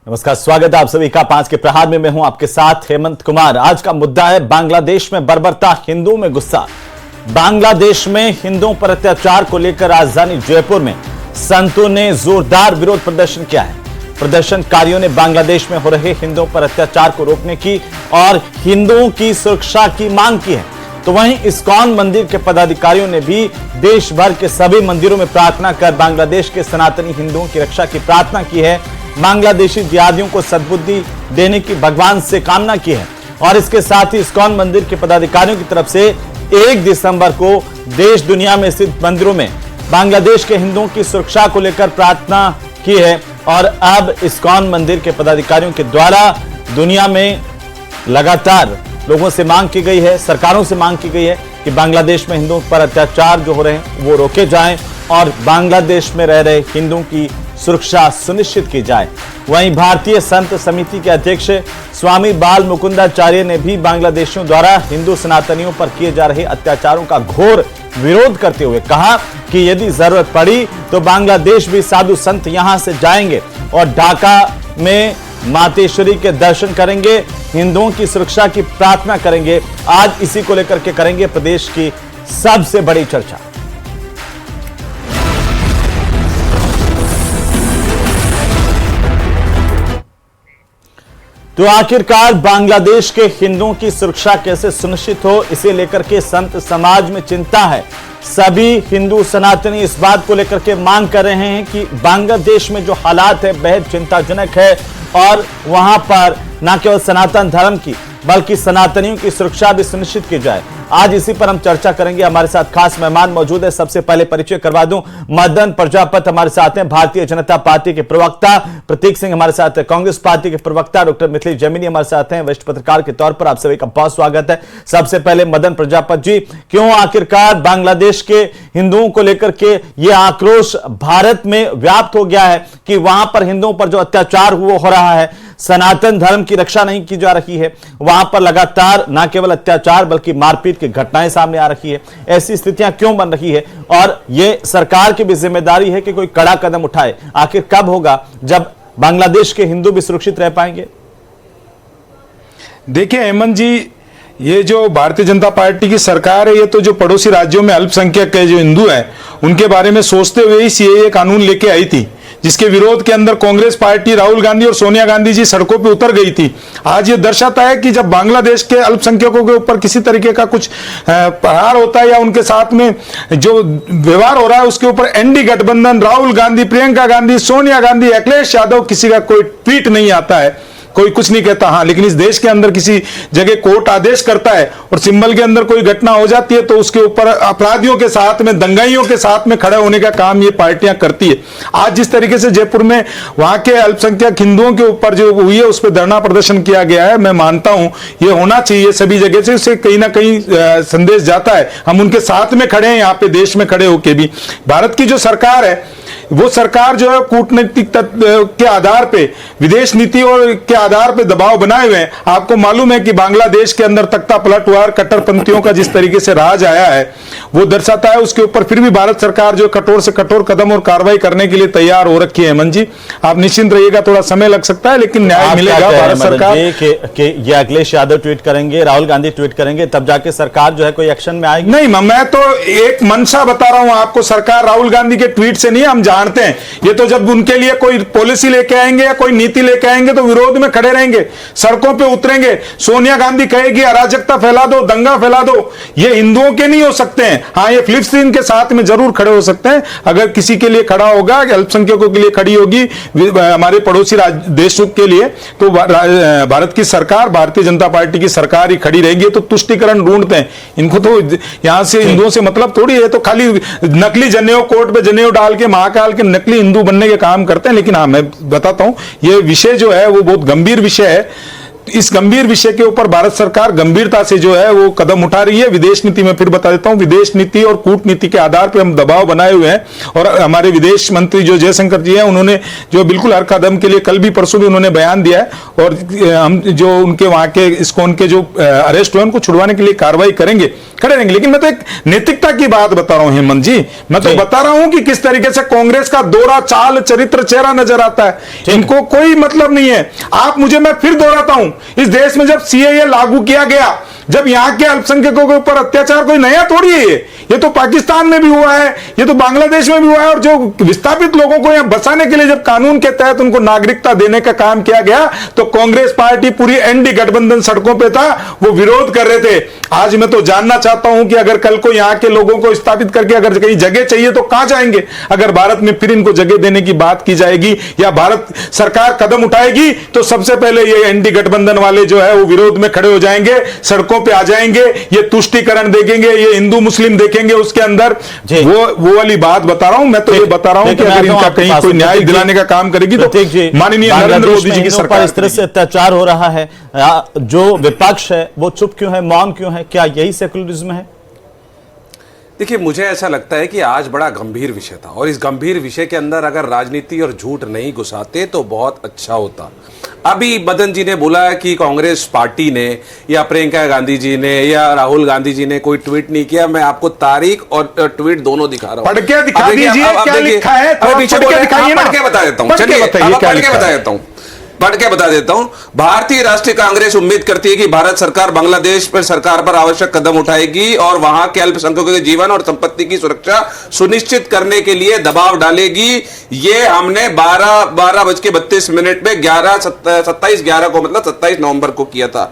नमस्कार, स्वागत है आप सभी का 5 के प्रहार में। मैं हूं आपके साथ हेमंत कुमार। आज का मुद्दा है बांग्लादेश में बर्बरता, हिंदुओं में गुस्सा। बांग्लादेश में हिंदुओं पर अत्याचार को लेकर राजधानी जयपुर में संतों ने जोरदार विरोध प्रदर्शन किया है। प्रदर्शनकारियों ने बांग्लादेश में हो रहे हिंदुओं पर अत्याचार को रोकने की और हिंदुओं की सुरक्षा की मांग की है। तो वहीं इस्कॉन मंदिर के पदाधिकारियों ने भी देश भर के सभी मंदिरों में प्रार्थना कर बांग्लादेश के सनातनी हिंदुओं की रक्षा की प्रार्थना की है। बांग्लादेशी जिहादियों को सद्बुद्धि देने की भगवान से कामना की है। और इसके साथ ही इस्कॉन मंदिर के पदाधिकारियों की तरफ से 1 दिसंबर को देश दुनिया में स्थित मंदिरों में बांग्लादेश के हिंदुओं की सुरक्षा को लेकर प्रार्थना की है। और अब इस्कॉन मंदिर के पदाधिकारियों के द्वारा दुनिया में लगातार लोगों से मांग की गई है, सरकारों से मांग की गई है कि बांग्लादेश में हिंदुओं पर अत्याचार जो हो रहे हैं वो रोके जाएं और बांग्लादेश में रह रहे हिंदुओं की सुरक्षा सुनिश्चित की जाए। वहीं भारतीय संत समिति के अध्यक्ष स्वामी बाल मुकुंदाचार्य ने भी बांग्लादेशियों द्वारा हिंदू सनातनियों पर किए जा रहे अत्याचारों का घोर विरोध करते हुए कहा कि यदि जरूरत पड़ी तो बांग्लादेश भी साधु संत यहां से जाएंगे और ढाका में मातेश्वरी के दर्शन करेंगे, हिंदुओं की सुरक्षा की प्रार्थना करेंगे। आज इसी को लेकर के करेंगे प्रदेश की सबसे बड़ी चर्चा। तो आखिरकार बांग्लादेश के हिंदुओं की सुरक्षा कैसे सुनिश्चित हो, इसे लेकर के संत समाज में चिंता है। सभी हिंदू सनातनी इस बात को लेकर के मांग कर रहे हैं कि बांग्लादेश में जो हालात है बेहद चिंताजनक है और वहां पर न केवल सनातन धर्म की बल्कि सनातनियों की सुरक्षा भी सुनिश्चित की जाए। आज इसी पर हम चर्चा करेंगे। हमारे साथ खास मेहमान मौजूद है। सबसे पहले परिचय करवा दूं, मदन प्रजापति हमारे साथ हैं, भारतीय जनता पार्टी के प्रवक्ता। प्रतीक सिंह हमारे साथ है, कांग्रेस पार्टी के प्रवक्ता। डॉक्टर मिथिलेश जैमिनी हमारे साथ हैं, वरिष्ठ पत्रकार के तौर पर। आप सभी का बहुत स्वागत है। सबसे पहले मदन प्रजापति जी, क्यों आखिरकार बांग्लादेश के हिंदुओं को लेकर के यह आक्रोश भारत में व्याप्त हो गया है कि वहां पर हिंदुओं पर जो अत्याचार हो रहा है, सनातन धर्म की रक्षा नहीं की जा रही है, वहां पर लगातार न केवल अत्याचार बल्कि मारपीट की घटनाएं सामने आ रही है। ऐसी स्थितियां क्यों बन रही है और यह सरकार की भी जिम्मेदारी है कि कोई कड़ा कदम उठाए। आखिर कब होगा जब बांग्लादेश के हिंदू भी सुरक्षित रह पाएंगे? देखिए हेमंत जी, ये जो भारतीय जनता पार्टी की सरकार है, ये तो जो पड़ोसी राज्यों में अल्पसंख्यक के जो हिंदू हैं उनके बारे में सोचते हुए ही सीएए कानून लेके आई थी, जिसके विरोध के अंदर कांग्रेस पार्टी, राहुल गांधी और सोनिया गांधी जी सड़कों पे उतर गई थी। आज ये दर्शाता है कि जब बांग्लादेश के अल्पसंख्यकों के ऊपर किसी तरीके का कुछ प्रहार होता है या उनके साथ में जो व्यवहार हो रहा है उसके ऊपर एनडी गठबंधन, राहुल गांधी, प्रियंका गांधी, सोनिया गांधी, अखिलेश यादव, किसी का कोई ट्वीट नहीं आता है, कोई कुछ नहीं कहता। हाँ, लेकिन इस देश के अंदर किसी जगह कोर्ट आदेश करता है और सिंबल के अंदर कोई घटना हो जाती है तो उसके ऊपर अपराधियों के साथ में, दंगाइयों के साथ में खड़े होने का काम ये पार्टियां करती है। आज जिस तरीके से जयपुर में वहां के अल्पसंख्यक हिंदुओं के ऊपर जो हुई है उस पर धरना प्रदर्शन किया गया है, मैं मानता हूं ये होना चाहिए सभी जगह से। उससे कहीं ना कहीं संदेश जाता है हम उनके साथ में खड़े हैं, यहाँ पे देश में खड़े होके भी। भारत की जो सरकार है वो सरकार जो है कूटनीतिक के आधार पे, विदेश नीति और के आधार पे दबाव बनाए हुए हैं। आपको मालूम है कि बांग्लादेश के अंदर तख्ता पलटवार कट्टरपंथियों का जिस तरीके से राज आया है वो दर्शाता है। उसके ऊपर फिर भी भारत सरकार जो कठोर से कठोर कदम और कार्रवाई करने के लिए तैयार हो रखी है। हेमंत जी, आप निश्चिंत रहिएगा, थोड़ा समय लग सकता है लेकिन न्याय मिलेगा। भारत सरकार ये अखिलेश यादव ट्वीट करेंगे, राहुल गांधी ट्वीट करेंगे, तब जाके सरकार जो है कोई एक्शन में आएगी? नहीं, मैं तो एक मंशा बता रहा हूं आपको। सरकार राहुल गांधी के ट्वीट से नहीं, हम जानते हैं ये तो जब उनके लिए कोई पॉलिसी लेके आएंगे या कोई नीति लेके आएंगे तो विरोध में खड़े रहेंगे, सड़कों पे उतरेंगे। सोनिया गांधी कहेगी अराजकता फैला दो, दंगा फैला दो, ये हिंदुओं के नहीं हो सकते हैं। हाँ, ये फिलिस्तीन के साथ में जरूर खड़े हो सकते हैं। अगर किसी के लिए खड़ा होगा, अल्पसंख्यकों के लिए खड़ी होगी, हमारे पड़ोसी देशों के लिए, तो भारत की सरकार, भारतीय जनता पार्टी की सरकार ही खड़ी रहेगी। तो तुष्टिकरण ढूंढते हैं, इनको तो यहां से हिंदुओं से मतलब थोड़ी है। तो खाली नकली जनेऊ, कोर्ट पे जनेऊ डाल के महाकाल के नकली हिंदू बनने के काम करते हैं। लेकिन हाँ, मैं बताता हूं ये विषय जो है वो बहुत गंभीर विषय है। इस गंभीर विषय के ऊपर भारत सरकार गंभीरता से जो है वो कदम उठा रही है। विदेश नीति में फिर बता देता हूं, विदेश नीति और कूटनीति के आधार पर हम दबाव बनाए हुए हैं और हमारे विदेश मंत्री जो जयशंकर जी हैं उन्होंने जो बिल्कुल हर कदम के लिए कल भी परसों भी उन्होंने बयान दिया है और हम जो उनके वहां के इस्कॉन के जो अरेस्ट हुए उनको छुड़वाने के लिए कार्रवाई करेंगे, खड़े रहेंगे। लेकिन मैं तो एक नैतिकता की बात बता रहा हूं हेमंत जी, मैं तो बता रहा हूं कि किस तरीके से कांग्रेस का दोहरा चाल चरित्र चेहरा नजर आता है। इनको कोई मतलब नहीं है। मैं फिर दोहराता हूं, इस देश में जब सीएए लागू किया गया, जब यहां के अल्पसंख्यकों के ऊपर अत्याचार कोई नया थोड़ी है, ये तो पाकिस्तान में भी हुआ है, ये तो बांग्लादेश में भी हुआ है। और जो विस्थापित लोगों को यहां बसाने के लिए जब कानून के तहत उनको नागरिकता देने का काम किया गया तो कांग्रेस पार्टी पूरी एनडी गठबंधन सड़कों पे था, वो विरोध कर रहे थे। आज मैं तो जानना चाहता हूं कि अगर कल को यहां के लोगों को स्थापित करके अगर कहीं जगह चाहिए तो कहां जाएंगे? अगर भारत में फिर इनको जगह देने की बात की जाएगी या भारत सरकार कदम उठाएगी तो सबसे पहले ये एनडी गठबंधन वाले जो है वो विरोध में खड़े हो जाएंगे, सड़कों पे आ जाएंगे, ये तुष्टीकरण देखेंगे, ये हिंदू मुस्लिम देखेंगे उसके अंदर। वो वाली बात बता रहा हूं। मैं तो ये बता रहा हूं कि अगर इनका कहीं कोई न्याय दिलाने का काम करेगी तो माननीय नरेंद्र मोदी जी की सरकार इस तरह से अत्याचार हो रहा है, जो विपक्ष है वो चुप क्यों है, मौन क्यों है? क्या यही सेकुलरिज्म है? देखिए, मुझे ऐसा लगता है कि आज बड़ा गंभीर विषय था और इस गंभीर विषय के अंदर अगर राजनीति और झूठ नहीं घुसाते तो बहुत अच्छा होता। अभी मदन जी ने बोला कि कांग्रेस पार्टी ने या प्रियंका गांधी जी ने या राहुल गांधी जी ने कोई ट्वीट नहीं किया। मैं आपको तारीख और ट्वीट दोनों दिखा रहा हूं। पढ़ के दिखा दीजिए क्या लिखा है, पढ़ के बता देता हूं। चलिए पढ़ के बता देता हूं, पढ़ के बता देता हूं। भारतीय राष्ट्रीय कांग्रेस उम्मीद करती है कि भारत सरकार बांग्लादेश पर सरकार पर आवश्यक कदम उठाएगी और वहां के अल्पसंख्यकों के जीवन और संपत्ति की सुरक्षा सुनिश्चित करने के लिए दबाव डालेगी। ये हमने 12:32 में 27/11 को मतलब 27 नवंबर को किया था।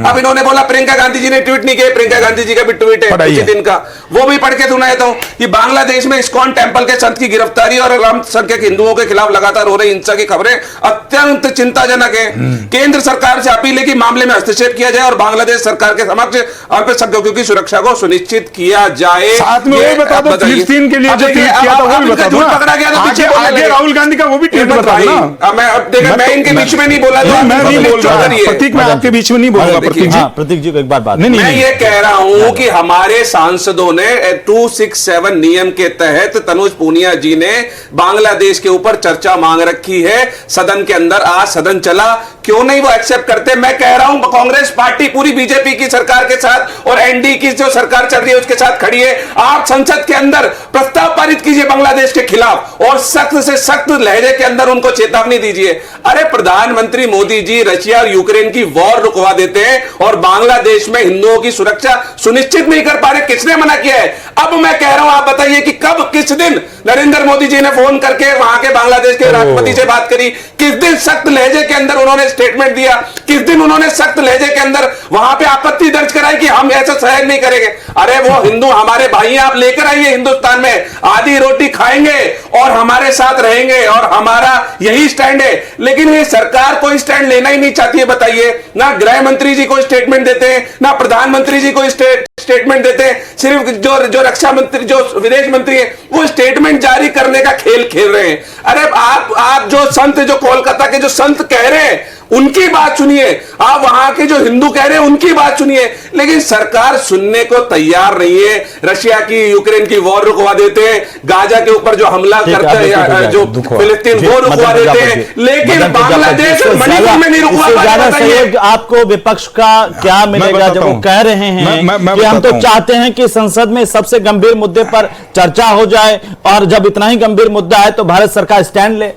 अब इन्होंने बोला प्रियंका गांधी जी ने ट्वीट नहीं किया। प्रियंका गांधी जी का भी ट्वीट है उसी दिन का, वो भी पढ़ के सुनाया था कि बांग्लादेश में इस्कॉन टेम्पल के संत की गिरफ्तारी और अल्पसंख्यक हिंदुओं के खिलाफ लगातार हो रही हिंसा की खबरें अत्यंत चिंताजनक है। केंद्र सरकार से अपील है कि मामले में हस्तक्षेप किया जाए और बांग्लादेश सरकार के समक्ष अल्पसंख्यकों की सुरक्षा को सुनिश्चित किया जाए। साथ में वो बता दो फिलिस्तीन के लिए जो ट्वीट किया था वो भी बता दो। पकड़ा गया था पीछे आगे राहुल गांधी का वो भी ट्वीट बता दो। मैं इनके बीच में नहीं बोला, मैं नहीं बोल रहा, प्रतीक मैं आपके बीच में नहीं बोलूंगा। प्रतीक जी को एक बार बात, मैं ये कह रहा हूं कि हमारे सांसदों ने 267 नियम के तहत तनुज पूनिया जी ने बांग्लादेश के ऊपर चर्चा मांग रखी है सदन के अंदर। आज सदन चला, क्यों नहीं वो एक्सेप्ट करते? मैं कह रहा हूं कांग्रेस पार्टी पूरी बीजेपी की सरकार के साथ और एनडीए की जो सरकार चल रही है उसके साथ खड़ी है। आप संसद के अंदर प्रस्ताव पारित कीजिए बांग्लादेश के खिलाफ और सख्त से सख्त लहजे के अंदर उनको चेतावनी दीजिए। अरे प्रधानमंत्री मोदी जी रशिया और यूक्रेन की वॉर रुकवा देते हैं और बांग्लादेश में हिंदुओं की सुरक्षा सुनिश्चित नहीं कर पा रहे। किसने मना किया है? अब मैं कह रहा हूं, आप बताइए कि कब किस दिन नरेंद्र मोदी जी ने फोन करके वहां के बांग्लादेश के राष्ट्रपति से बात करी? किस दिन सख्त लहजे के अंदर उन्होंने स्टेटमेंट दिया? किस दिन उन्होंने सख्त लहजे के अंदर वहां पे आपत्ति दर्ज कराई कि हम ऐसा सहन नहीं करेंगे? अरे वो हिंदू हमारे भाई हैं, आप लेकर आइए हिंदुस्तान में, आधी रोटी खाएंगे और हमारे साथ रहेंगे और हमारा यही स्टैंड है। लेकिन ये सरकार कोई स्टैंड लेना ही नहीं चाहती है। बताइए, ना गृह मंत्री जी कोई स्टेटमेंट देते हैं, ना प्रधानमंत्री जी कोई स्टेटमेंट देते हैं। सिर्फ जो रक्षा मंत्री, जो विदेश मंत्री है, वो स्टेटमेंट जारी करने का खेल खेल रहे हैं। अरे आप जो संत, जो कोलकाता के जो संत कह रहे हैं उनकी बात सुनिए, आप वहां के जो हिंदू कह रहे हैं उनकी बात सुनिए। लेकिन सरकार सुनने को तैयार नहीं है। रशिया की यूक्रेन की वॉर रुकवा देते हैं, गाजा के ऊपर जो हमला करते हैं, जो फिलिस्तीन वो रुकवा देते हैं, लेकिन बांग्लादेश और मणिपुर में नहीं रुकवा पाते। आपको विपक्ष का क्या मिलेगा जब वो कह रहे हैं कि हम तो चाहते हैं कि संसद में सबसे गंभीर मुद्दे पर चर्चा हो जाए और जब इतना ही गंभीर मुद्दा है तो भारत सरकार स्टैंड ले?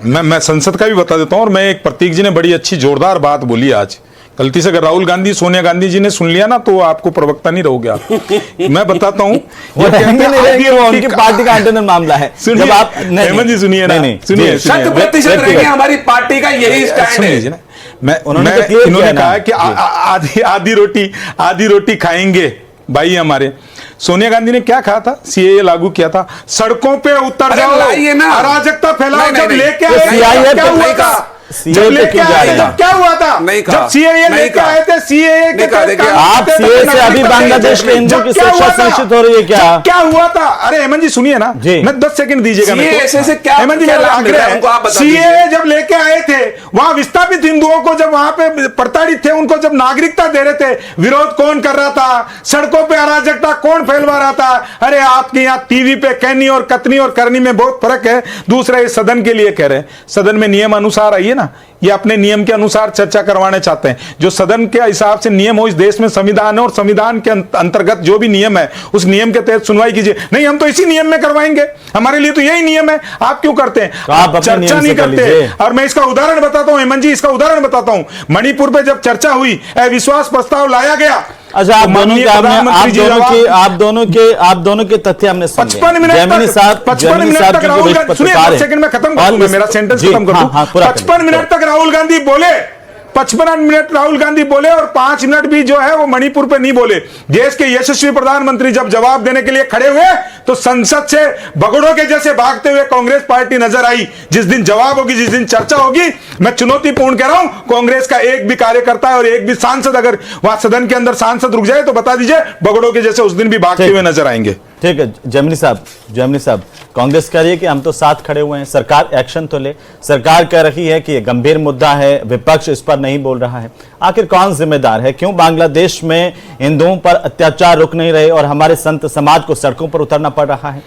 मैं संसद का भी बता देता हूं। और मैं एक प्रतीक जी ने बड़ी अच्छी जोरदार बात बोली आज। गलती से अगर राहुल गांधी, सोनिया गांधी जी ने सुन लिया ना तो आपको प्रवक्ता नहीं रहोगे आप। मैं बताता हूं, उनकी पार्टी का इंटरनल मामला है। जब आप हेमंत जी सुनिए ना, सुनिए 100% रहेंगे, हमारी पार्टी का यही स्टैंड है। इन्होंने कहा कि आधी रोटी खाएंगे भाई हमारे। सोनिया गांधी ने क्या कहा था? सीएए लागू किया था, सड़कों पे उतर जाओ, अराजकता फैलाओ। जब लेके आए क्या हुआ था? CAA जब पे लेके क्यों जा आए रहे तो हैं? क्या हुआ था? नहीं कहा। जब CAA नहीं लेके कहा। आए थे, CAA नहीं कहा, देखिए, आप CAA से अभी बांग्लादेश के हिंदू की सुरक्षा सुनिश्चित हो रही है क्या? क्या हुआ था? अरे हेमंत जी सुनिए ना, जी। मैं 10 सेकंड दीजिएगा मेरे को। CAA से क्या हेमंत जी क्या मेरा लाभ मिल रहा है आग्रह उनको आप है, बता दीजिए। CAA जब लेके आए थे, वहां विस्थापित हिंदुओं को जब वहां पे प्रताड़ित थे, उनको जब नागरिकता दे रहे थे, विरोध कौन कर रहा था? सड़कों पे अराजकता कौन फैलवा रहा था? अरे आपके यहाँ टीवी पे कहनी और कतनी और करनी में बहुत फर्क है। दूसरा, ये सदन के लिए कह रहे हैं, सदन में नियम अनुसार आइए ना, ये अपने नियम के अनुसार चर्चा करवाने चाहते हैं। जो सदन के हिसाब से नियम हो, इस देश में संविधान है और संविधान के अंतर्गत जो भी नियम है उस नियम के तहत सुनवाई कीजिए। नहीं, हम तो इसी नियम में करवाएंगे, हमारे लिए तो यही नियम है। आप क्यों करते हैं? तो आप अपने चर्चा नियम नहीं से कर करते। लीजिए। और मैं इसका उदाहरण बताता हूं हेमंत जी, इसका उदाहरण बताता हूं। मणिपुर पे जब चर्चा हुई, अविश्वास प्रस्ताव लाया गया, अच्छा, आप तो दोनों माननीय के प्रधानमंत्री जी आप दोनों के तथ्य हमने सुन लिए। 55 मिनट जैमिनी तक साहब 55 मिनट साहब तक क्योंकि राहुल वरिष्ठ गांधी, सुनिए पत्रकार 10 हैं। सेकंड में खत्म कर और दूं, मैं मेरा सेंटेंस जी, खत्म कर हाँ, दूं। हाँ, पूरा करिए। 55 मिनट तक राहुल गांधी बोले, 55 मिनट राहुल गांधी बोले और 5 मिनट भी जो है वो मणिपुर पे नहीं बोले। देश के यशस्वी प्रधानमंत्री जब जवाब देने के लिए खड़े हुए तो संसद से भगोड़ों के जैसे भागते हुए कांग्रेस पार्टी नजर आई। जिस दिन जवाब होगी, जिस दिन चर्चा होगी, मैं चुनौतीपूर्ण कह रहा हूं, कांग्रेस का एक भी कार्यकर्ता और एक भी सांसद अगर वहां सदन के अंदर सांसद रुक जाए तो बता दीजिए, भगोड़ों के जैसे उस दिन भी भागते हुए नजर आएंगे। ठीक है जैमिनी साहब, कांग्रेस कह रही है कि हम तो साथ खड़े हुए हैं, सरकार एक्शन तो ले। सरकार कह रही है कि यह गंभीर मुद्दा है, विपक्ष इस पर नहीं बोल रहा है। आखिर कौन जिम्मेदार है? क्यों बांग्लादेश में हिंदुओं पर अत्याचार रुक नहीं रहे और हमारे संत समाज को सड़कों पर उतरना पड़ रहा है?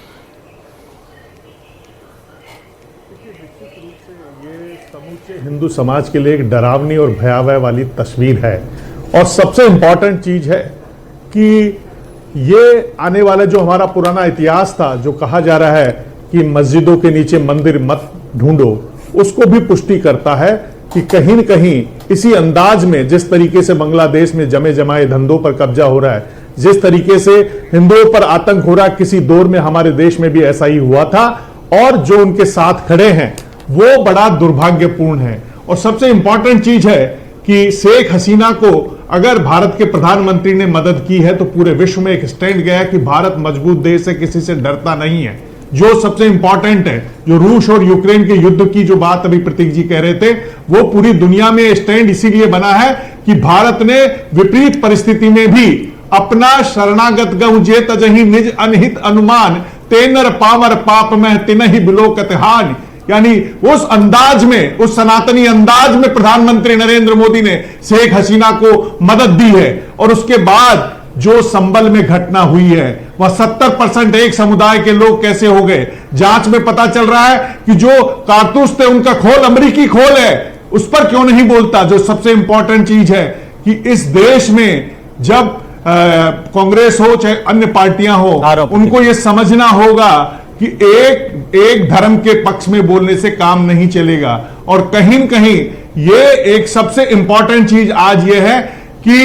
समूचे हिंदू समाज के लिए एक डरावनी और भयावह वाली तस्वीर है। और सबसे इंपॉर्टेंट चीज है कि ये आने वाला जो हमारा पुराना इतिहास था, जो कहा जा रहा है कि मस्जिदों के नीचे मंदिर मत ढूंढो, उसको भी पुष्टि करता है कि कहीं न कहीं इसी अंदाज में, जिस तरीके से बांग्लादेश में जमे जमाए धंधों पर कब्जा हो रहा है, जिस तरीके से हिंदुओं पर आतंक हो रहा है, किसी दौर में हमारे देश में भी ऐसा ही हुआ था। और जो उनके साथ खड़े हैं वो बड़ा दुर्भाग्यपूर्ण है। और सबसे इंपॉर्टेंट चीज है कि शेख हसीना को अगर भारत के प्रधानमंत्री ने मदद की है तो पूरे विश्व में एक स्टैंड गया कि भारत मजबूत देश है, किसी से डरता नहीं है। जो सबसे इंपॉर्टेंट है, जो रूस और यूक्रेन के युद्ध की जो बात अभी प्रतीक जी कह रहे थे, वो पूरी दुनिया में स्टैंड इसीलिए बना है कि भारत ने विपरीत परिस्थिति में भी अपना शरणागत गहुजे तजही निज अनहित अनुमान तेनर पावर पाप में तिनहि बिलोकत हान, यानी उस अंदाज में, उस सनातनी अंदाज में प्रधानमंत्री नरेंद्र मोदी ने शेख हसीना को मदद दी है। और उसके बाद जो संबल में घटना हुई है, वह 70% एक समुदाय के लोग कैसे हो गए। जांच में पता चल रहा है कि जो कारतूस थे उनका खोल अमेरिकी खोल है, उस पर क्यों नहीं बोलता। जो सबसे इंपॉर्टेंट चीज है कि इस देश में जब कांग्रेस हो चाहे अन्य पार्टियां हो, उनको यह समझना होगा कि एक धर्म के पक्ष में बोलने से काम नहीं चलेगा। और कहीं न कहीं ये एक सबसे इंपॉर्टेंट चीज आज ये है कि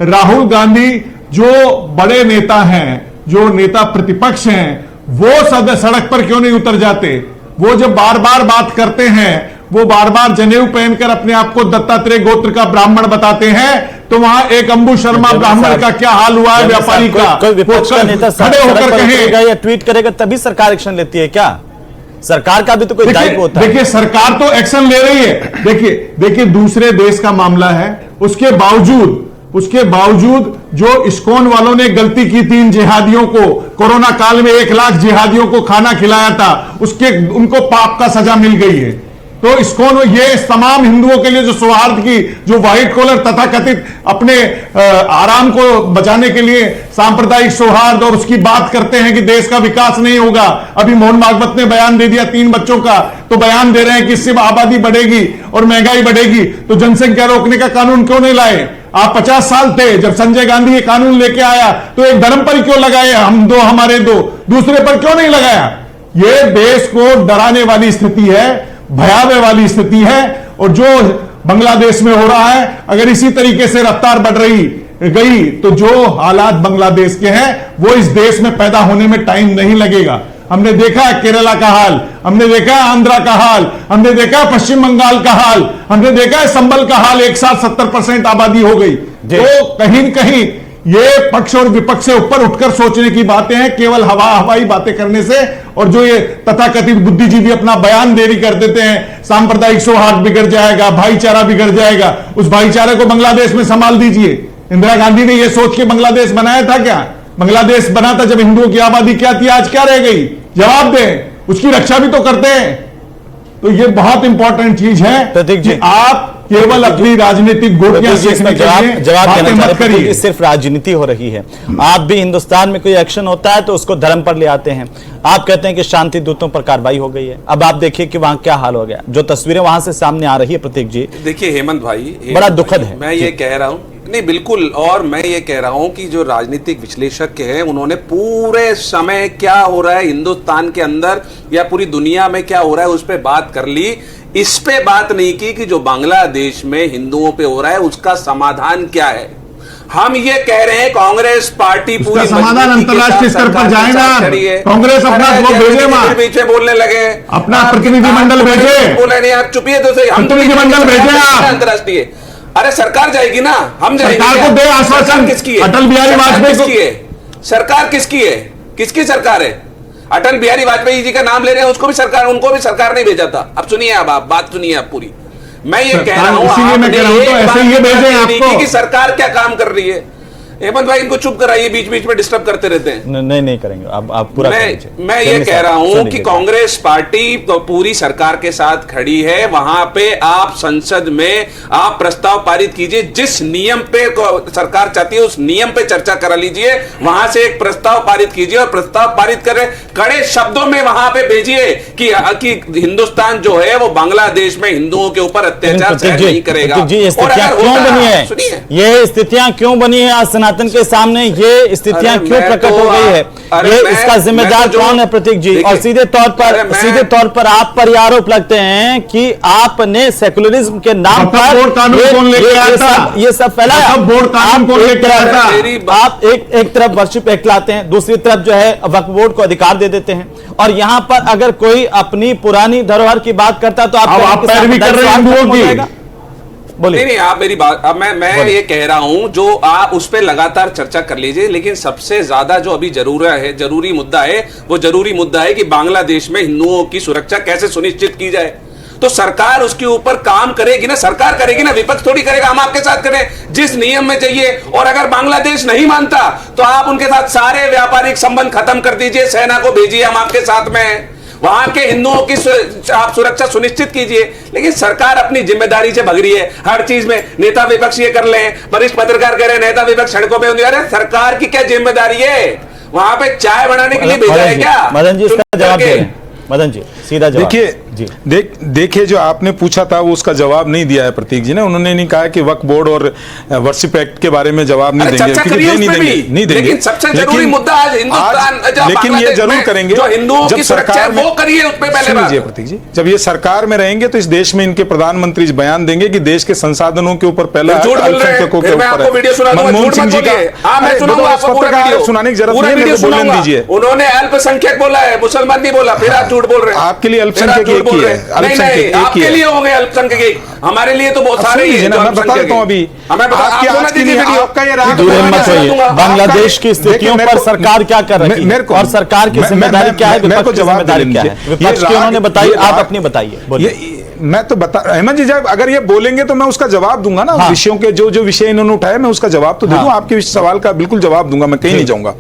राहुल गांधी जो बड़े नेता हैं, जो नेता प्रतिपक्ष हैं, वो सड़क पर क्यों नहीं उतर जाते। वो जब बार बार बात करते हैं, वो बार बार जनेऊ पहनकर अपने आप को दत्तात्रेय गोत्र का ब्राह्मण बताते हैं, तो वहां एक अंबु शर्मा ब्राह्मण का क्या हाल हुआ है, व्यापारी का, कोई विपक्ष का नेता खड़े होकर कहेगा या ट्वीट करेगा तभी सरकार एक्शन लेती है क्या? सरकार का भी तो कोई दायित्व होता है। देखिए सरकार तो एक्शन ले रही है। देखिए दूसरे देश का मामला है, उसके बावजूद जो इस्कॉन वालों ने गलती की थी, इन जिहादियों को कोरोना काल में 1 लाख जिहादियों को खाना खिलाया था, उनको पाप का सजा मिल गई है। तो इस्कॉन ये तमाम हिंदुओं के लिए जो सौहार्द की, जो व्हाइट कॉलर तथाकथित अपने आराम को बचाने के लिए सांप्रदायिक सौहार्द और उसकी बात करते हैं कि देश का विकास नहीं होगा। अभी मोहन भागवत ने बयान दे दिया 3 बच्चों का, तो बयान दे रहे हैं कि इससे आबादी बढ़ेगी और महंगाई बढ़ेगी, तो जनसंख्या रोकने का कानून क्यों नहीं लाए। आप 50 साल थे जब संजय गांधी ये कानून लेके आया, तो एक धर्म पर क्यों लगाए, हम दो हमारे दो, दूसरे पर क्यों नहीं लगाया। ये देश को डराने वाली स्थिति है, भयावह वाली स्थिति है। और जो बांग्लादेश में हो रहा है, अगर इसी तरीके से रफ्तार बढ़ रही गई तो जो हालात बांग्लादेश के हैं वो इस देश में पैदा होने में टाइम नहीं लगेगा। हमने देखा है केरला का हाल, हमने देखा है आंध्रा का हाल, हमने देखा है पश्चिम बंगाल का हाल, हमने देखा है संबल का हाल, एक साथ 70% आबादी हो गई। तो कहीं न कहीं ये पक्ष और विपक्ष से ऊपर उठकर सोचने की बातें हैं, केवल हवाई बातें करने से और जो ये तथाकथित बुद्धिजीवी अपना बयान देरी कर देते हैं, सांप्रदायिक सौहार्द बिगड़ जाएगा, भाईचारा बिगड़ जाएगा, उस भाईचारे को बांग्लादेश में संभाल दीजिए। इंदिरा गांधी ने यह सोच के बांग्लादेश बनाया था क्या? बांग्लादेश बना था जब हिंदुओं की आबादी क्या थी, आज क्या रह गई? जवाब दें, उसकी रक्षा भी तो करते हैं। तो ये बहुत इंपॉर्टेंट चीज है प्रतीक जी, कि आप केवल अपनी राजनीतिक गोटियां सीखने के लिए जवाब बातें देना मत चाह रहे करिए। हैं। सिर्फ राजनीति हो रही है। आप भी हिंदुस्तान में कोई एक्शन होता है तो उसको धर्म पर ले आते हैं। आप कहते हैं कि शांति दूतों पर कार्रवाई हो गई है। अब आप देखिए कि वहां क्या हाल हो गया, जो तस्वीरें वहां से सामने आ रही है प्रतीक जी, देखिए हेमंत भाई, बड़ा दुखद है। मैं ये कह रहा हूं, नहीं बिल्कुल, और मैं ये कह रहा हूं कि जो राजनीतिक विश्लेषक हैं उन्होंने पूरे समय क्या हो रहा है हिंदुस्तान के अंदर या पूरी दुनिया में क्या हो रहा है उस पर बात कर ली, इस पे बात नहीं की कि जो बांग्लादेश में हिंदुओं पे हो रहा है उसका समाधान क्या है। हम ये कह रहे हैं कांग्रेस पार्टी पूरी समाधान अंतर्राष्ट्रीय स्तर पर जाए ना, कांग्रेस अपना वो भेजे, बीच में बोलने लगे, अपना प्रतिनिधिमंडल भेजे, बोले नहीं आप चुपिए, तो सही, हम प्रतिनिधिमंडल भेजे आप अंतर्राष्ट्रीय। अरे सरकार जाएगी ना, हम जाएंगे। सरकार को दे आश्वासन। किसकी है? अटल बिहारी वाजपेयी किसकी है? सरकार किसकी है? किसकी सरकार है? अटल बिहारी वाजपेयी जी का नाम ले रहे हैं, उसको भी सरकार ने भेजा था। अब सुनिए, अब आप बात सुनिए आप पूरी। मैं ये कह रहा हूं, इसीलिए मैं कह रहा हूं, तो ऐसे ही भेजे आपको कि सरकार क्या काम कर रही है। हेमंत भाई इनको चुप कराइए, बीच बीच में डिस्टर्ब करते रहते हैं। नहीं करेंगे, आप पूरा मैं ये कह रहा हूं कि कांग्रेस पार्टी तो पूरी सरकार के साथ खड़ी है। वहां पे आप संसद में आप प्रस्ताव पारित कीजिए, जिस नियम पे सरकार चाहती है उस नियम पे चर्चा करा लीजिए। वहां से एक प्रस्ताव पारित कीजिए और प्रस्ताव पारित करें, कड़े शब्दों में वहां पे भेजिए कि हिंदुस्तान जो है वो बांग्लादेश में हिंदुओं के ऊपर अत्याचार नहीं करेगा। ये स्थितियां क्यों बनी है आज सनातन के सामने, ये स्थितियां क्यों प्रकट हो गई है, ये इसका जिम्मेदार कौन है प्रतीक जी? और सीधे तौर पर आप पर आरोप लगते हैं कि आपने सेकुलरिज्म के नाम पर ये सब फैलाया। आप एक तरफ वर्शिप एक्ट लाते हैं, दूसरी तरफ जो है वक्फ बोर्ड को अधिकार दे देते हैं, और यहां पर अगर कोई अपनी पुरानी धरोहर की बात करता है तो आप पैरवी कर रहे हैं हिंदुओं की। नहीं आप मेरी बात, अब मैं ये कह रहा हूं, जो आप उस पर लगातार चर्चा कर लीजिए, लेकिन सबसे ज्यादा जो अभी जरूरी मुद्दा है वो जरूरी मुद्दा है कि बांग्लादेश में हिंदुओं की सुरक्षा कैसे सुनिश्चित की जाए। तो सरकार उसके ऊपर काम करेगी ना, सरकार करेगी ना, विपक्ष थोड़ी करेगा। हम आपके साथ करें जिस नियम में चाहिए, और अगर बांग्लादेश नहीं मानता तो आप उनके साथ सारे व्यापारिक संबंध खत्म कर दीजिए, सेना को भेजिए, हम आपके साथ में हैं, वहां के हिंदुओं की आप सुरक्षा सुनिश्चित कीजिए। लेकिन सरकार अपनी जिम्मेदारी से भग रही है हर चीज में। नेता विपक्ष ये कर ले, वरिष्ठ पत्रकार कह रहे हैं नेता विपक्ष सड़कों पे, अरे सरकार की क्या जिम्मेदारी है? वहां पे चाय बनाने के लिए भेजा है क्या? मदन जी इसका जवाब दे रहे हैं। मदन जी सीधा जवाब देखिए जो आपने पूछा था वो उसका जवाब नहीं दिया है प्रतीक जी ने। उन्होंने नहीं कहा कि वक्फ बोर्ड और वर्शिप एक्ट के बारे में जवाब नहीं देंगे, नहीं देंगे। लेकिन सबसे जरूरी मुद्दा आज हिंदुस्तान, लेकिन ये जरूर करेंगे जो हिंदुओं की सुरक्षा है वो करिए, उस पे पहले बात। प्रतीक जी, जब ये सरकार में रहेंगे तो इस देश में इनके प्रधानमंत्री बयान देंगे कि देश के संसाधनों के ऊपर पहला अल्पसंख्यकों के ऊपर मनमोहन सिंह जी का पत्रकार सुनाने की जरूरत नहीं है, बोलने दीजिए। उन्होंने अल्पसंख्यक बोला है, मुसलमान नहीं बोला, फिर आप झूठ बोल रहे हैं। आपके लिए अल्पसंख्यक एक ही है, नहीं, आपके लिए होंगे अल्पसंख्यक, हमारे लिए तो बहुत सारे हैं। मैं बता देता हूं अभी, बांग्लादेश की स्थितियों पर सरकार क्या कर रही है और सरकार की जिम्मेदारी क्या है, विपक्ष की जिम्मेदारी क्या है? विपक्ष की उन्होंने बताई, आप अपनी बताइए। मैं तो बता हेमंत जी, जब अगर ये बोलेंगे तो मैं उसका जवाब दूंगा ना। हाँ। विषयों के जो विषय इन्होंने उठाए मैं उसका जवाब तो दे दूंगा। आपके सवाल का बिल्कुल जवाब दूंगा, मैं कहीं नहीं जाऊंगा।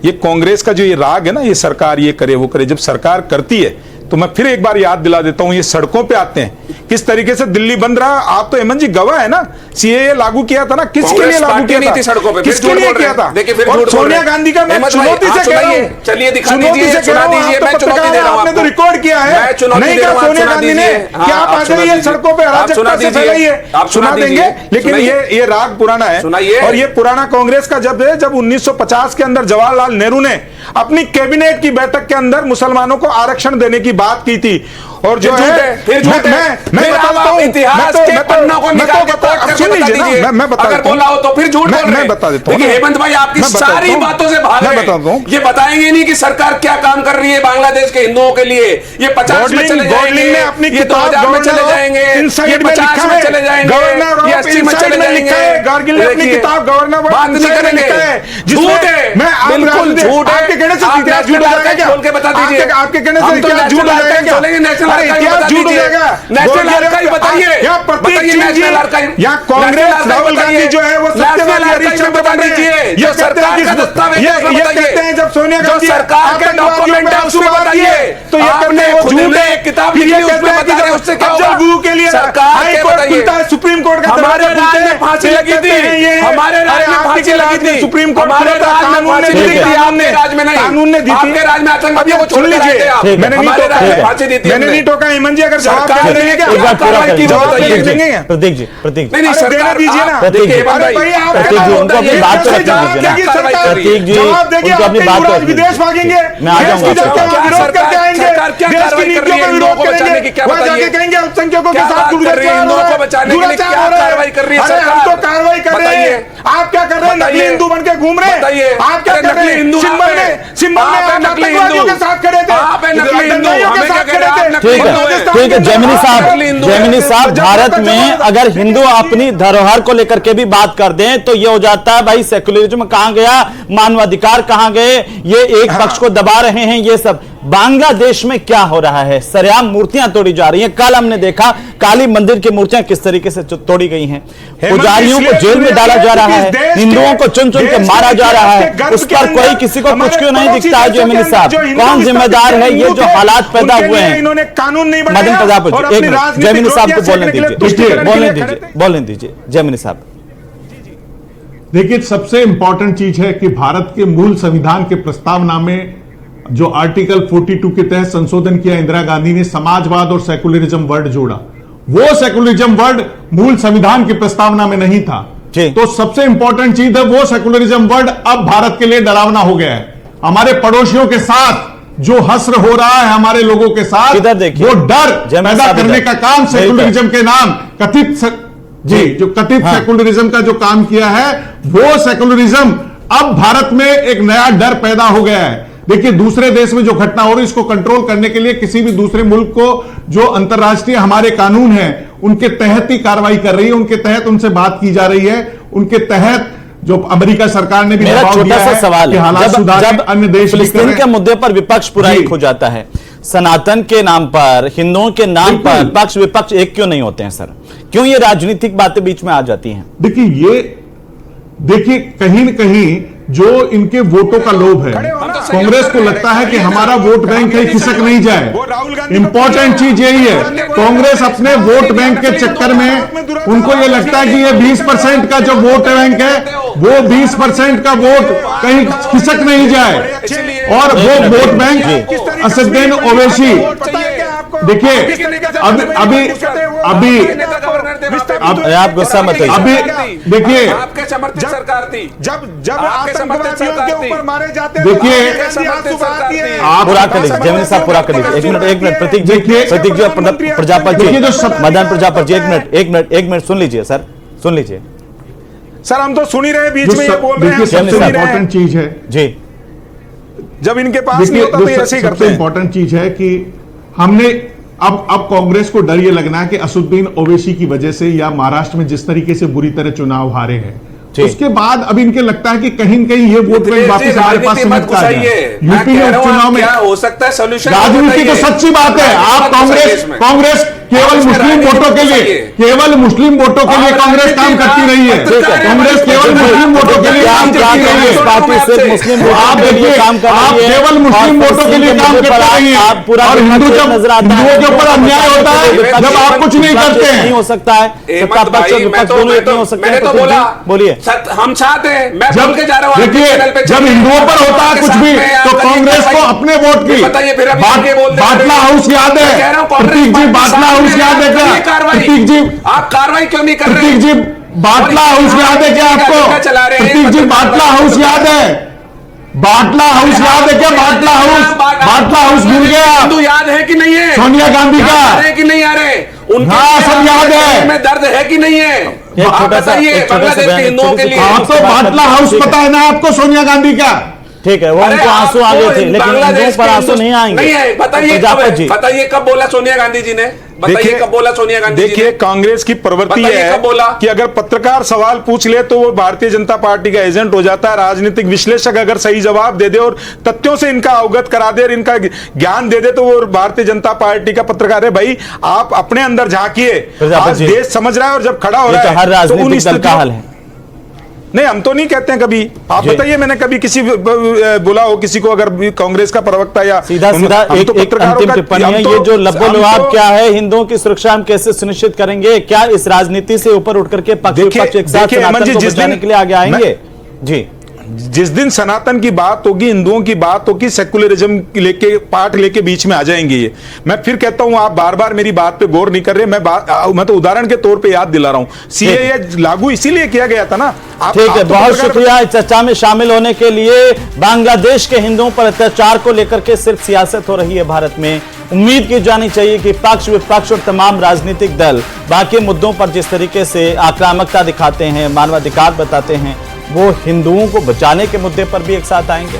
ये कांग्रेस का जो ये राग है ना, ये सरकार ये करे वो करे, जब सरकार करती है तो मैं फिर एक बार याद दिला देता हूं, ये सड़कों पे आते हैं किस तरीके से दिल्ली बंद रहा। आप तो हेमंत जी गवाह है ना, सीएए लागू किया था ना, किसके लिए लागू किया था, किसके लिए किया था? और सोनिया गांधी का मैं चुनौती से कह रहा हूं, चलिए दिखा चुनौती से कह रहा हूं, आप तो पत्रकार हैं, आपने तो रिकॉर्ड किया है, नहीं कहा सोनिया गांधी ने कि आप आ जाइए सड़कों पे अराजकता से फैलाइए, सुना देंगे। लेकिन ये राग पुराना है, और ये पुराना कांग्रेस का जब 1950 के अंदर जवाहरलाल नेहरू ने अपनी कैबिनेट की बैठक के अंदर मुसलमानों को आरक्षण देने की बात की थी, और जो है फिर झूठ है। मैं बताता हूं, इतिहास के पन्नों को निकाल के कोट करके बता दीजिए। मैं बता अगर बोला हो तो फिर झूठ बोल रहे हैं। मैं बता देता हूं। देखिए हेमंत भाई आपकी सारी बातों से भाग रहे हैं। ये बताएंगे नहीं कि सरकार क्या काम कर रही है बांग्लादेश के हिंदुओं के लिए। ये 50 में चले जाएंगे, ये 2000 में चले जाएंगे, ये 50 में चले जाएंगे, ये 80 में चले जाएंगे। गार्गिल ने अपनी किताब गवर्नर बात नहीं करेंगे, झूठ है, बिल्कुल झूठ है। आपके कहने से इतिहास झूठ हो जाएगा। खोल के बता दीजिए, आपके कहने से इतिहास झूठ हो जाएगा। नेशनल आर्काइव झूठ हो जाएगा। नेशनल आर्काइव बताइए, नेशनल आर्काइव या कांग्रेस राहुल गांधी जो है वो सत्यवादी हरिश्चंद्र बन रही है। ये सरकार का दस्तावेज ये कहते हैं जब सोनिया गांधी सरकार के डॉक्यूमेंट है उसमें बताइए। तो ये कहते हैं झूठ है, किताब लिखी है उसमें बता रहे, उससे क्या होगा? गुरु के लिए सरकार हाई कोर्ट खुलता है, सुप्रीम कोर्ट का हमारे राज में फांसी लगी थी, हमारे राज में फांसी लगी थी, सुप्रीम कोर्ट हमारे राज में फांसी दी थी, आपके राज में नहीं, कानून ने दी थी, आपके राज में आतंकवादियों को छोड़ लीजिए। मैंने नहीं टोका हेमंत जी, अगर जवाब देंगे क्या? प्रतीक जी, प्रतीक नहीं सरकार दीजिए ना। प्रतीक जी, उनको अपनी बात तो रखने दीजिए ना। प्रतीक जी, उनको अपनी बात तो रखने विदेश भागेंगे, मैं आ जाऊंगा विरोध करके आएंगे, देश की नीतियों का विरोध करेंगे, वहां जाके कहेंगे अल्पसंख्यकों के साथ कार्रवाई कर रही है सरकार। हम तो कार्रवाई कर रहे हैं, आप क्या कर रहे हैं? नकली हिंदू बन के घूम रहे हैं। आप क्या कर रहे हैं? सिंबल में आप आतंकवादियों के साथ खड़े थे, दंगाइयों के साथ खड़े थे। ठीक है जैमिनी साहब, भारत में अगर हिंदू अपनी धरोहर को लेकर के भी बात कर दें तो ये हो जाता है भाई सेकुलरिज्म कहां गया, मानवाधिकार कहां गए, ये एक पक्ष को दबा रहे हैं। ये सब बांग्लादेश में क्या हो रहा है? सरेआम मूर्तियां तोड़ी जा रही हैं। कल हमने देखा काली मंदिर की मूर्तियां किस तरीके से तोड़ी गई हैं। पुजारियों को जेल में डाला जा रहा है, हिंदुओं को चुन चुन के मारा जा रहा है। उस पर कोई किसी को कुछ क्यों नहीं दिखता है? जैमिनी साहब, कौन जिम्मेदार है ये जो हालात पैदा हुए हैं? इन्होंने कानून नहीं मदन प्रजापति, एक मिनट, जैमिनी साहब को बोलने दीजिए। जैमिनी साहब, देखिए सबसे इंपॉर्टेंट चीज है कि भारत के मूल संविधान के प्रस्तावना में जो आर्टिकल 42 के तहत संशोधन किया इंदिरा गांधी ने, समाजवाद और सेकुलरिज्म वर्ड जोड़ा। वो सेकुलरिज्म वर्ड मूल संविधान की प्रस्तावना में नहीं था। तो सबसे इंपॉर्टेंट चीज है वो सेकुलरिज्म वर्ड अब भारत के लिए डरावना हो गया है। हमारे पड़ोसियों के साथ जो हश्र हो रहा है हमारे लोगों के साथ, वो डर पैदा करने का काम सेकुलरिज्म के नाम कथित सेकुलरिज्म का जो काम किया है, वो सेकुलरिज्म अब भारत में एक नया डर पैदा हो गया है। देखिए दूसरे देश में जो घटना हो रही है इसको कंट्रोल करने के लिए किसी भी दूसरे मुल्क को जो अंतर्राष्ट्रीय हमारे कानून हैं उनके तहत ही कार्रवाई कर रही है, उनके तहत उनसे बात की जा रही है, उनके तहत जो अमेरिका सरकार ने भी मेरा छोटा सा सवाल है, जब अन्य देश फिलिस्तीन के मुद्दे पर विपक्ष पूरा एक हो जाता है, सनातन के नाम पर, हिंदुओं के नाम पर पक्ष विपक्ष एक क्यों नहीं होते हैं सर? क्यों ये राजनीतिक बातें बीच में आ जाती हैं? देखिए कहीं न कहीं जो इनके वोटों का लोभ है, कांग्रेस को लगता है कि हमारा वोट बैंक कहीं खिसक नहीं जाए। इंपॉर्टेंट चीज यही है, कांग्रेस अपने वोट बैंक के चक्कर में उनको यह लगता है कि ये 20% का जो वोट बैंक है वो 20% का वोट कहीं खिसक नहीं जाए। और वो वोट बैंक असदुद्दीन ओवैसी, देखिए अभी आप गुस्सा मत होइए। अभी देखिए आपके समर्थित सरकार थी, जब आतंकवादियों के ऊपर मारे जाते हैं, देखिए आप पूरा कर लीजिए, जैमिनी साहब पूरा कर लीजिए। एक मिनट प्रतीक जी प्रजापति जी, मदन प्रजापति जी, एक मिनट सुन लीजिए सर, सुन लीजिए सर। हम तो सुन ही रहे, बीच में ये बोल रहे हैं। सबसे इंपॉर्टेंट चीज है जी, जब इनके पास नहीं होता तो ऐसे ही करते हैं। इंपॉर्टेंट चीज है कि हमने अब कांग्रेस को डर ये लगना है कि असदुद्दीन ओवैसी की वजह से या महाराष्ट्र में जिस तरीके से बुरी तरह चुनाव हारे हैं, उसके बाद अब इनके लगता है कि कहीं न कहीं ये वोट बैंक वापस हमारे पास सिमट आ जाए। यूपी में उपचुनाव में क्या हो सकता है सोल्यूशन? राजनीति तो सच्ची बात है। आप कांग्रेस केवल मुस्लिम वोटों के लिए कांग्रेस काम करती रही है। कांग्रेस केवल मुस्लिम वोटों के लिए काम करती रही है। पार्टी सिर्फ मुस्लिम आप देखिए, आप केवल मुस्लिम वोटों के लिए काम करती रही है। और हिंदुओं के ऊपर अन्याय होता है जब आप कुछ नहीं करते हैं। नहीं हो सकता है, सत्ता पक्ष और विपक्ष दोनों एक नहीं हो सकते हैं। बोलिए, हम चाहते हैं, मैं बोल के जा रहा हूं। देखिए जब हिंदुओं पर होता है कुछ भी तो कांग्रेस को अपने वोट की बाटला हाउस याद है? प्रतीक जी बाटला हाउस याद है क्या? प्रतीक जी आप कार्रवाई क्यों नहीं कर रहे? प्रतीक जी बाटला हाउस याद है क्या आपको? प्रतीक जी बाटला हाउस याद है? बाटला हाउस याद है क्या? बाटला हाउस भूल गया? हिंदू याद है कि नहीं है? सोनिया गांधी का याद है कि नहीं आ रहे उनके? हाँ, सब याद है। में दर्द है कि नहीं है? आप बताइए बांग्लादेश के हिंदुओं के लिए। आपको बाटला हाउस पता है ना आपको, सोनिया गांधी का? ठीक है, वो उनको आंसू आ गए थे, लेकिन हिंदुओं पर आंसू नहीं आएंगे। नहीं है, बताइए कब बोला सोनिया गांधी जी ने? बताइए कब बोला सोनिया गांधी जी ने? देखिए, कांग्रेस की प्रवृत्ति है कि अगर पत्रकार सवाल पूछ ले तो वो भारतीय जनता पार्टी का एजेंट हो जाता है। राजनीतिक विश्लेषक अगर सही जवाब दे दे और तथ्यों से इनका अवगत करा दे और इनका ज्ञान दे दे तो वो भारतीय जनता पार्टी का पत्रकार है। भाई, आप अपने अंदर झांकिए, आज देश समझ रहा है और जब खड़ा हो रहा है हर राजनीतिक दल का हाल है। नहीं, हम तो नहीं कहते हैं कभी। आप बताइए, मैंने कभी किसी बोला हो किसी को, अगर कांग्रेस का प्रवक्ता या सीधा एक अंतिम टिप्पणी है, ये जो लब्बो-लुआब क्या है, हिंदुओं की सुरक्षा हम कैसे सुनिश्चित करेंगे? क्या इस राजनीति से ऊपर उठ करके पक्ष विपक्ष एक साथ सनातन को बचाने के लिए आगे आएंगे? जी, जिस दिन सनातन की बात होगी, हिंदुओं की बात होगी, सेकुलरिज्म लेके पार्ट लेके बीच में आ जाएंगे ये। मैं फिर कहता हूं, आप बार बार मेरी बात पे गौर नहीं कर रहे। मैं तो उदाहरण के तौर पे याद दिला रहा हूं, सीएए लागू इसीलिए किया गया था ना। ठीक है, बहुत शुक्रिया इस चर्चा में शामिल होने के लिए। बांग्लादेश के हिंदुओं पर अत्याचार को लेकर के सिर्फ सियासत हो रही है भारत में। उम्मीद की जानी चाहिए कि पक्ष विपक्ष और तमाम राजनीतिक दल बाकी मुद्दों पर जिस तरीके से आक्रामकता दिखाते हैं, मानवाधिकार बताते हैं, वो हिंदुओं को बचाने के मुद्दे पर भी एक साथ आएंगे।